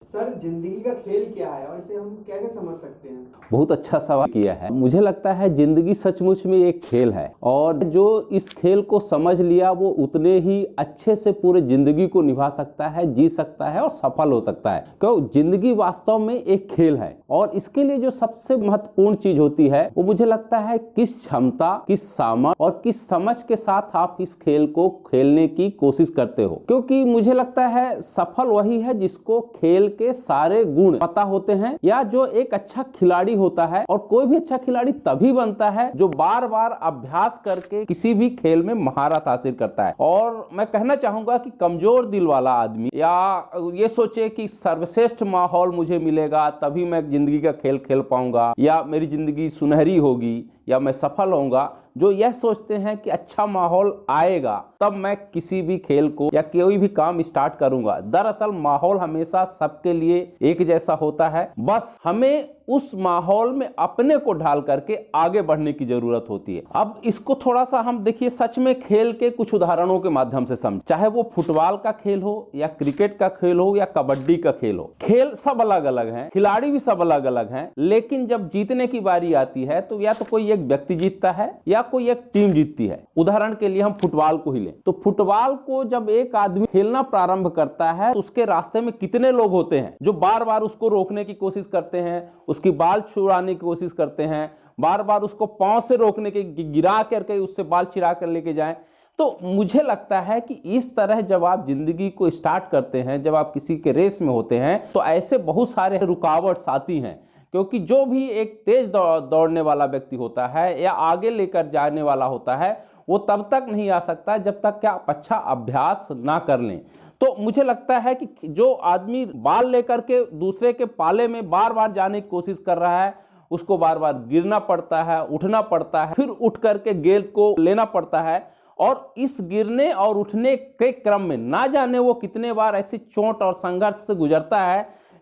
Sir, जिंदगी का खेल क्या है और इसे हम कैसे समझ सकते हैं? बहुत अच्छा सवाल किया है। मुझे लगता है जिंदगी सचमुच में एक खेल है और जो इस खेल को समझ लिया वो उतने ही अच्छे से पूरे जिंदगी को निभा सकता है, जी सकता है और सफल हो सकता है। क्यों? जिंदगी वास्तव में एक खेल है और इसके लिए जो सबसे महत्वपूर्ण चीज होती है वो मुझे लगता है किस क्षमता, किस सामर्थ्य और किस समझ के साथ आप इस खेल को खेलने की कोशिश करते हो। क्योंकि मुझे लगता है सफल वही है जिसको खेल के सारे गुण पता होते हैं, या जो एक अच्छा खिलाड़ी होता है। और कोई भी अच्छा खिलाड़ी तभी बनता है जो बार बार अभ्यास करके किसी भी खेल में महारत हासिल करता है। और मैं कहना चाहूंगा कि कमजोर दिल वाला आदमी या ये सोचे कि सर्वश्रेष्ठ माहौल मुझे मिलेगा तभी मैं जिंदगी का खेल खेल पाऊंगा या मेरी जिंदगी सुनहरी होगी या मैं सफल होऊंगा, जो यह सोचते हैं कि अच्छा माहौल आएगा तब मैं किसी भी खेल को या कोई भी काम स्टार्ट करूंगा। दरअसल माहौल हमेशा सबके लिए एक जैसा होता है, बस हमें उस माहौल में अपने को ढाल करके आगे बढ़ने की जरूरत होती है। अब इसको थोड़ा सा हम देखिए सच में खेल के कुछ उदाहरणों के माध्यम से समझ, चाहे वो फुटबॉल का खेल हो या क्रिकेट का खेल हो या कबड्डी का खेल हो। खेल सब अलग अलग हैं, खिलाड़ी भी सब अलग अलग हैं, लेकिन जब जीतने की बारी आती है तो या तो कोई एक व्यक्ति जीतता है या कोई एक टीम जीतती है। उदाहरण के लिए हम फुटबॉल को ही लें तो फुटबॉल को जब एक आदमी खेलना प्रारंभ करता है तो उसके रास्ते में कितने लोग होते हैं जो बार बार उसको रोकने की कोशिश करते हैं, उसकी बाल छुड़ाने की कोशिश करते हैं, बार बार उसको पांव से रोकने के, गिरा करके उससे बाल छिड़ा कर लेके जाएं। तो मुझे लगता है कि इस तरह जब आप जिंदगी को स्टार्ट करते हैं, जब आप किसी के रेस में होते हैं तो ऐसे बहुत सारे रुकावट आती हैं। क्योंकि जो भी एक तेज दौड़ने वाला व्यक्ति होता है या आगे लेकर जाने वाला होता है वो तब तक नहीं आ सकता जब तक कि आप अच्छा अभ्यास ना कर लें। तो मुझे लगता है कि जो आदमी बाल लेकर के दूसरे के पाले में बार बार जाने की कोशिश कर रहा है उसको बार बार गिरना पड़ता है, उठना पड़ता है, फिर उठ करके गेंद को लेना पड़ता है। और इस गिरने और उठने के क्रम में ना जाने वो कितने बार ऐसी चोट और संघर्ष से गुजरता है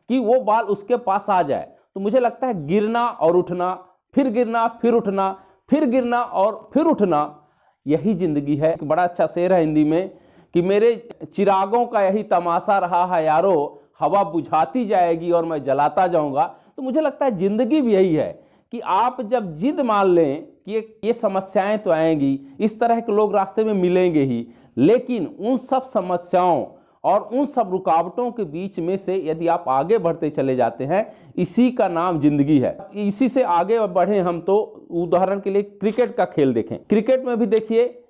कि वो बाल उसके पास आ जाए। तो मुझे लगता है गिरना और उठना, फिर गिरना, फिर उठना, फिर गिरना और फिर उठना, यही जिंदगी है। एक बड़ा अच्छा शेर है हिंदी में कि मेरे चिरागों का यही तमाशा रहा है यारो, हवा बुझाती जाएगी और मैं जलाता जाऊंगा। तो मुझे लगता है जिंदगी भी यही है कि आप जब जिद मान लें कि ये समस्याएं तो आएंगी, इस तरह के लोग रास्ते में मिलेंगे ही, लेकिन उन सब समस्याओं और उन सब रुकावटों के बीच में से यदि आप आगे बढ़ते चले जाते हैं, इसी का नाम जिंदगी है। इसी से आगे बढ़े हम तो उदाहरण के लिए क्रिकेट का खेल देखें। क्रिकेट में भी देखिए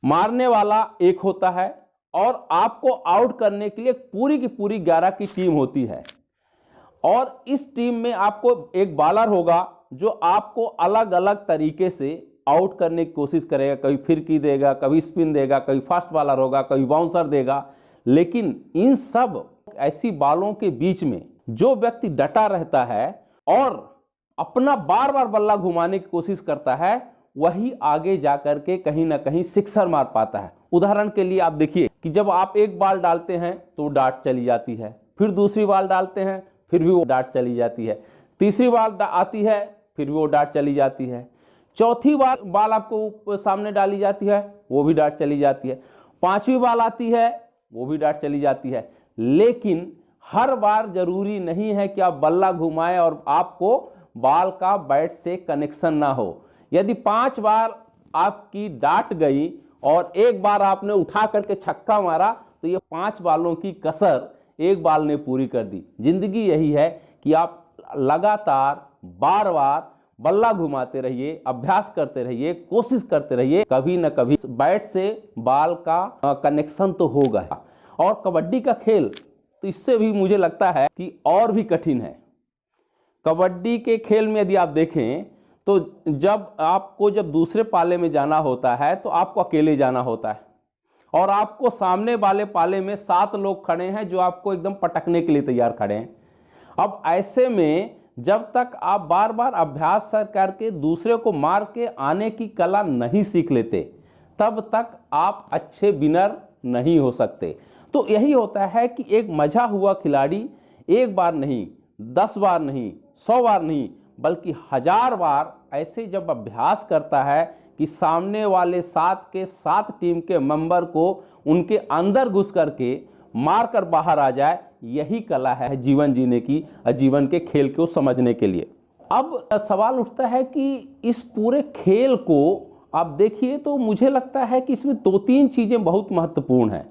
मारने वाला एक होता है और आपको आउट करने के लिए पूरी की पूरी 11 की टीम होती है। और इस टीम में आपको एक बॉलर होगा जो आपको अलग अलग तरीके से आउट करने की कोशिश करेगा। कभी फिरकी देगा, कभी स्पिन देगा, कभी फास्ट बॉलर होगा, कभी बाउंसर देगा। लेकिन इन सब ऐसी बालों के बीच में जो व्यक्ति डटा रहता है और अपना बार बार बल्ला घुमाने की कोशिश करता है, वही आगे जाकर के कहीं ना कहीं सिक्सर मार पाता है। उदाहरण के लिए आप देखिए कि जब आप एक बॉल डालते हैं तो डाट चली जाती है, फिर दूसरी बॉल डालते हैं फिर भी वो डाट चली जाती है, तीसरी बॉल आती है फिर भी वो डाट चली जाती है, चौथी बॉल आपको सामने डाली जाती है वो भी डाट चली जाती है, पांचवी बॉल आती है वो भी डाट चली जाती है। लेकिन हर बार जरूरी नहीं है कि आप बल्ला घुमाएं और आपको बॉल का बैट से कनेक्शन ना हो। यदि 5 बार आपकी डाट गई और एक बार आपने उठा करके छक्का मारा तो ये 5 बालों की कसर एक बाल ने पूरी कर दी। जिंदगी यही है कि आप लगातार बार बार बल्ला घुमाते रहिए, अभ्यास करते रहिए, कोशिश करते रहिए, कभी न कभी बैट से बॉल का कनेक्शन तो होगा। और कबड्डी का खेल तो इससे भी मुझे लगता है कि और भी कठिन है। कबड्डी के खेल में यदि आप देखें तो जब दूसरे पाले में जाना होता है तो आपको अकेले जाना होता है और आपको सामने वाले पाले में 7 लोग खड़े हैं जो आपको एकदम पटकने के लिए तैयार खड़े हैं। अब ऐसे में जब तक आप बार बार अभ्यास करके दूसरे को मार के आने की कला नहीं सीख लेते तब तक आप अच्छे विनर नहीं हो सकते। तो यही होता है कि एक मजा हुआ खिलाड़ी एक बार नहीं, 10 बार नहीं, 100 बार नहीं, बल्कि 1000 बार ऐसे जब अभ्यास करता है कि सामने वाले 7 के 7 टीम के मेंबर को उनके अंदर घुस करके मार कर बाहर आ जाए, यही कला है जीवन जीने की, जीवन के खेल को समझने के लिए। अब सवाल उठता है कि इस पूरे खेल को आप देखिए तो मुझे लगता है कि इसमें 2-3 चीज़ें बहुत महत्वपूर्ण हैं।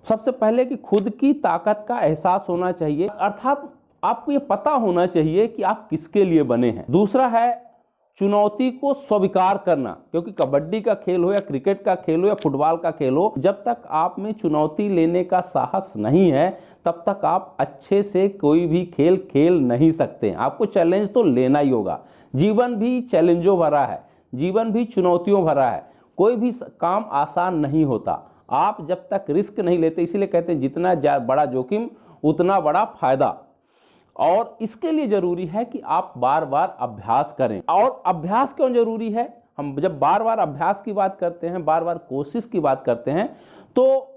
सबसे पहले कि खुद की ताकत का एहसास होना चाहिए, अर्थात आपको ये पता होना चाहिए कि आप किसके लिए बने हैं। दूसरा है चुनौती को स्वीकार करना, क्योंकि कबड्डी का खेल हो या क्रिकेट का खेल हो या फुटबॉल का खेल हो, जब तक आप में चुनौती लेने का साहस नहीं है तब तक आप अच्छे से कोई भी खेल खेल नहीं सकते। आपको चैलेंज तो लेना ही होगा। जीवन भी चैलेंजों भरा है, जीवन भी चुनौतियों भरा है, कोई भी काम आसान नहीं होता। आप जब तक रिस्क नहीं लेते, इसीलिए कहते हैं जितना बड़ा जोखिम उतना बड़ा फायदा। और इसके लिए जरूरी है कि आप बार बार अभ्यास करें। और अभ्यास क्यों जरूरी है? हम जब बार बार अभ्यास की बात करते हैं, बार बार कोशिश की बात करते हैं, तो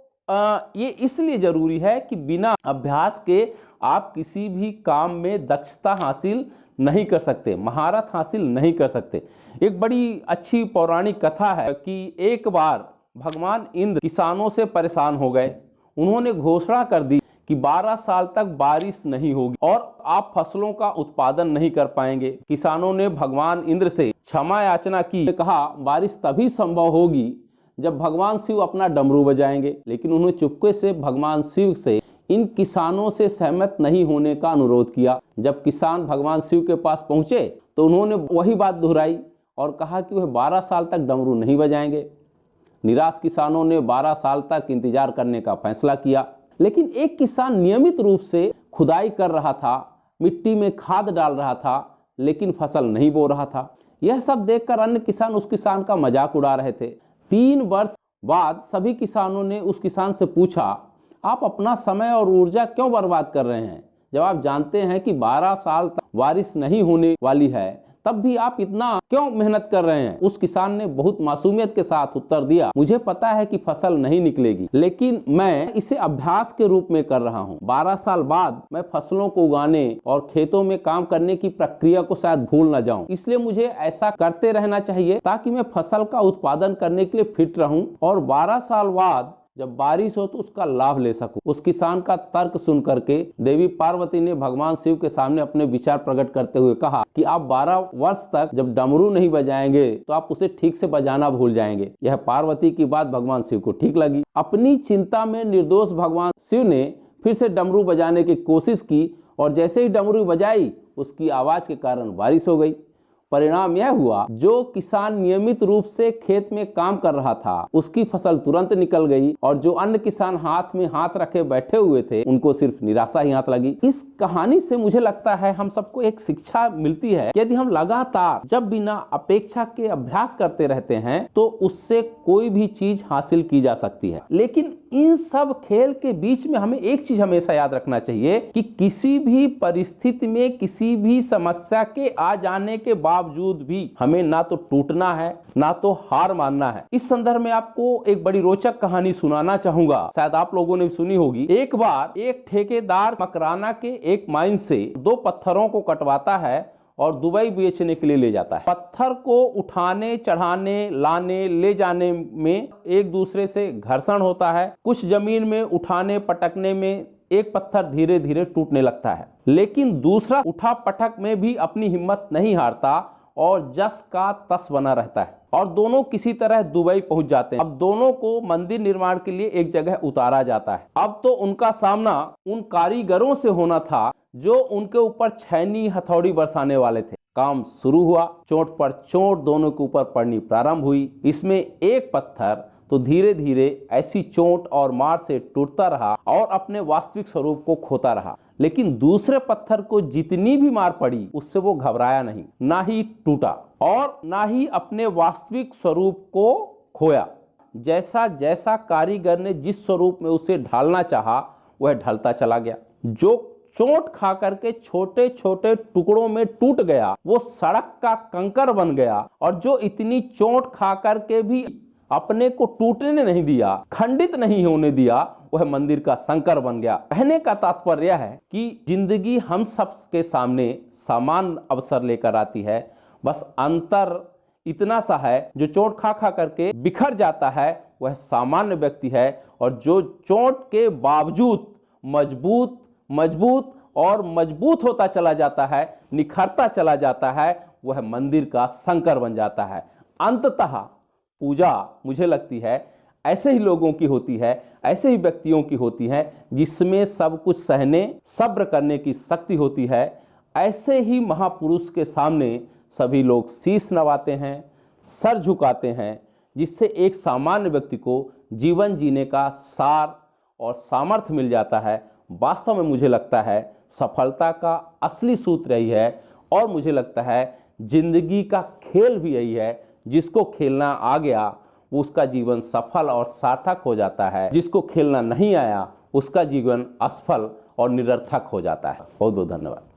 ये इसलिए जरूरी है कि बिना अभ्यास के आप किसी भी काम में दक्षता हासिल नहीं कर सकते, महारत हासिल नहीं कर सकते। एक बड़ी अच्छी पौराणिक कथा है कि एक बार भगवान इंद्र किसानों से परेशान हो गए। उन्होंने घोषणा कर दी कि 12 साल तक बारिश नहीं होगी और आप फसलों का उत्पादन नहीं कर पाएंगे। किसानों ने भगवान इंद्र से क्षमा याचना की, कहा बारिश तभी संभव होगी जब भगवान शिव अपना डमरू बजाएंगे। लेकिन उन्होंने चुपके से भगवान शिव से इन किसानों से सहमत नहीं होने का अनुरोध किया। जब किसान भगवान शिव के पास पहुंचे तो उन्होंने वही बात दोहराई और कहा कि वह 12 साल तक डमरू नहीं बजाएंगे। निराश किसानों ने 12 साल तक इंतजार करने का फैसला किया। लेकिन एक किसान नियमित रूप से खुदाई कर रहा था, मिट्टी में खाद डाल रहा था, लेकिन फसल नहीं बो रहा था। यह सब देखकर अन्य किसान उस किसान का मजाक उड़ा रहे थे। 3 वर्ष बाद सभी किसानों ने उस किसान से पूछा, आप अपना समय और ऊर्जा क्यों बर्बाद कर रहे हैं, जब आप जानते हैं कि 12 साल तक बारिश नहीं होने वाली है, तब भी आप इतना क्यों मेहनत कर रहे हैं? उस किसान ने बहुत मासूमियत के साथ उत्तर दिया, मुझे पता है कि फसल नहीं निकलेगी, लेकिन मैं इसे अभ्यास के रूप में कर रहा हूँ। 12 साल बाद मैं फसलों को उगाने और खेतों में काम करने की प्रक्रिया को शायद भूल न जाऊं, इसलिए मुझे ऐसा करते रहना चाहिए ताकि मैं फसल का उत्पादन करने के लिए फिट रहूं और 12 साल बाद जब बारिश हो तो उसका लाभ ले सकूं। उस किसान का तर्क सुन करके देवी पार्वती ने भगवान शिव के सामने अपने विचार प्रकट करते हुए कहा कि आप 12 वर्ष तक जब डमरू नहीं बजाएंगे तो आप उसे ठीक से बजाना भूल जाएंगे। यह पार्वती की बात भगवान शिव को ठीक लगी। अपनी चिंता में निर्दोष भगवान शिव ने फिर से डमरू बजाने की कोशिश की और जैसे ही डमरू बजाई उसकी आवाज के कारण बारिश हो गई। परिणाम यह हुआ, जो किसान नियमित रूप से खेत में काम कर रहा था उसकी फसल तुरंत निकल गई और जो अन्य किसान हाथ में हाथ रखे बैठे हुए थे उनको सिर्फ निराशा ही हाथ लगी। इस कहानी से मुझे लगता है हम सबको एक शिक्षा मिलती है, यदि हम लगातार जब बिना अपेक्षा के अभ्यास करते रहते हैं तो उससे कोई भी चीज हासिल की जा सकती है। लेकिन इन सब खेल के बीच में हमें एक चीज हमेशा याद रखना चाहिए कि किसी भी परिस्थिति में, किसी भी समस्या के आ जाने के बावजूद भी हमें ना तो टूटना है ना तो हार मानना है। इस संदर्भ में आपको एक बड़ी रोचक कहानी सुनाना चाहूंगा, शायद आप लोगों ने भी सुनी होगी। एक बार एक ठेकेदार मकराना के एक माइन से 2 पत्थरों को कटवाता है और दुबई बेचने के लिए ले जाता है। पत्थर को उठाने, चढ़ाने, लाने, ले जाने में एक दूसरे से घर्षण होता है। कुछ जमीन में उठाने पटकने में एक पत्थर धीरे धीरे टूटने लगता है, लेकिन दूसरा उठा पटक में भी अपनी हिम्मत नहीं हारता और जस का तस बना रहता है और दोनों किसी तरह दुबई पहुंच जाते हैं। अब दोनों को मंदिर निर्माण के लिए एक जगह उतारा जाता है। अब तो उनका सामना उन कारीगरों से होना था जो उनके ऊपर छैनी हथौड़ी बरसाने वाले थे। काम शुरू हुआ, चोट पर चोट दोनों के ऊपर पड़नी प्रारंभ हुई। इसमें एक पत्थर तो धीरे धीरे ऐसी चोट और मार से टूटता रहा और अपने वास्तविक स्वरूप को खोता रहा, लेकिन दूसरे पत्थर को जितनी भी मार पड़ी उससे वो घबराया नहीं, ना ही टूटा और ना ही अपने वास्तविक स्वरूप को खोया। जैसा जैसा कारीगर ने जिस स्वरूप में उसे ढालना चाहा वह ढलता चला गया। जो चोट खा करके छोटे छोटे टुकड़ों में टूट गया वो सड़क का कंकर बन गया और जो इतनी चोट खा करके भी अपने को टूटने नहीं दिया, खंडित नहीं होने दिया, वह मंदिर का संकर बन गया। कहने का तात्पर्य है कि जिंदगी हम सब के सामने समान अवसर लेकर आती है, बस अंतर इतना सा है, जो चोट खा खा करके बिखर जाता है वह सामान्य व्यक्ति है और जो चोट के बावजूद मजबूत मजबूत और मजबूत होता चला जाता है, निखरता चला जाता है, वह मंदिर का शंकर बन जाता है। अंततः पूजा मुझे लगती है ऐसे ही लोगों की होती है, ऐसे ही व्यक्तियों की होती है जिसमें सब कुछ सहने सब्र करने की शक्ति होती है। ऐसे ही महापुरुष के सामने सभी लोग शीश नवाते हैं, सर झुकाते हैं, जिससे एक सामान्य व्यक्ति को जीवन जीने का सार और सामर्थ्य मिल जाता है। वास्तव में मुझे लगता है सफलता का असली सूत्र यही है, और मुझे लगता है जिंदगी का खेल भी यही है। जिसको खेलना आ गया वो उसका जीवन सफल और सार्थक हो जाता है, जिसको खेलना नहीं आया उसका जीवन असफल और निरर्थक हो जाता है। बहुत बहुत धन्यवाद।